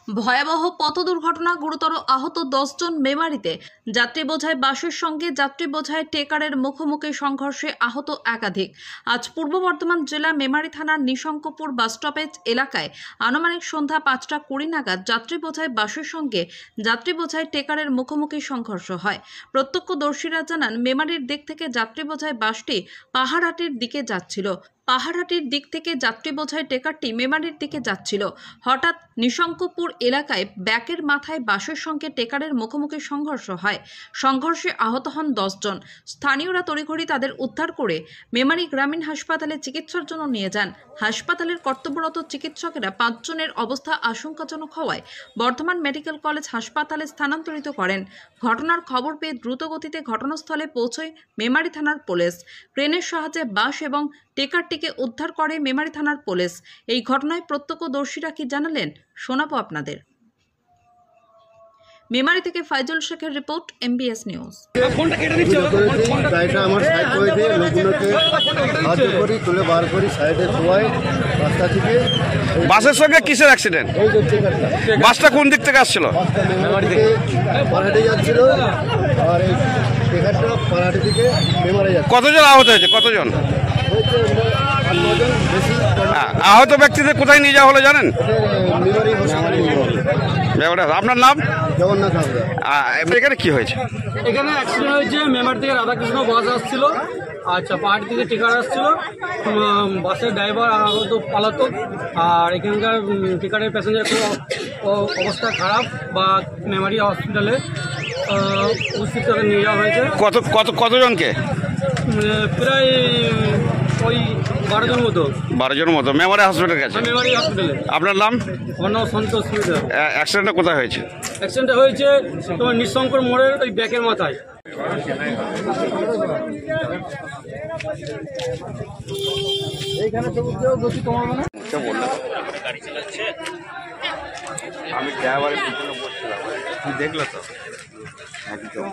ভয়াবহ পথ দুর্ঘটনা, গুরুতর আহত 10 জন। মেমারিতে যাত্রী বোঝাই বাসের সঙ্গে যাত্রী বোঝাই টেকারের মুখোমুখি সংঘর্ষে আহত একাধিক। আজ পূর্ব বর্ধমান জেলা মেমারি থানার নিশঙ্কপুর বাসস্টপেজ এলাকায় আনুমানিক সন্ধ্যা 5:20 নাগাদ যাত্রী বোঝাই বাসের সঙ্গে যাত্রী বোঝাই টেকারের মুখোমুখি সংঘর্ষ হয়। প্রত্যক্ষদর্শীরা জানান, মেমারির দিক থেকে যাত্রী বোঝাই বাসটি পাহাড়হাটির দিকে যাচ্ছিল। পাহাড়হাটির দিক থেকে যাত্রী বোঝাই টেকারটি মেমারির দিকে যাচ্ছিল। হঠাৎ নিশঙ্কপুর এলাকায় ব্যাকের মাথায় বাসের সঙ্গে টেকারের মুখোমুখি সংঘর্ষ হয়। সংঘর্ষে আহত হন 10 জন। স্থানীয়রা তড়িঘড়ি তাদের উদ্ধার করে মেমারি গ্রামীণ হাসপাতালে চিকিৎসার জন্য নিয়ে যান। হাসপাতালের কর্তব্যরত চিকিৎসকেরা 5 জনের অবস্থা আশঙ্কাজনক হওয়ায় বর্ধমান মেডিকেল কলেজ হাসপাতালে স্থানান্তরিত করেন। ঘটনার খবর পেয়ে দ্রুত গতিতে ঘটনাস্থলে পৌঁছয় মেমারি থানার পুলিশ। ক্রেনের সাহায্যে বাস এবং টেকারটিকে উদ্ধার করে মেমারি থানার পুলিশ। এই ঘটনায় প্রত্যক্ষদর্শীরা কি জানালেন শোনাবো আপনাদের। মেমারি থেকে ফাইজুল শেখের রিপোর্ট, MBS নিউজ। বাসের সঙ্গে কিসের অ্যাক্সিডেন্ট? বাসটা কোন দিক থেকে আসছিল? কতজন আহত হয়েছে? কতজন আহত ব্যক্তিদের কোথায় নিয়ে যাওয়া হলো জানেন? আপনার নাম? এখানে কি হয়েছে? এখানে অ্যাক্সিডেন্ট হয়েছে। মেমারি থেকে রাধাকৃষ্ণ বাস আসছিল, আচ্ছা পাহাড়ি থেকে টিকার আসছিল। বাসের ড্রাইভার আহত পলাতক, আর এখানকার টিকারের প্যাসেঞ্জার খুব অবস্থা খারাপ, বা মেমারি হসপিটালে উপস্থিত করে নিয়ে যাওয়া হয়েছে। কতজনকে? প্রায় ওই 12 জন মতো। 12 জন মতো মেমারি হসপিটালের কাছে? মেমারি হসপিটালে। আপনার নাম? আমার নাম সন্তোষ মিত্র। অ্যাক্সিডেন্টটা কোথায় হয়েছে? অ্যাক্সিডেন্টটা হয়েছে তোমার নিঃশঙ্কর মোড়ের ওই ব্যাকের মাথায়। আমি ড্রাইভারের পিছনে বসছিলাম, তুই দেখলে তো একদম।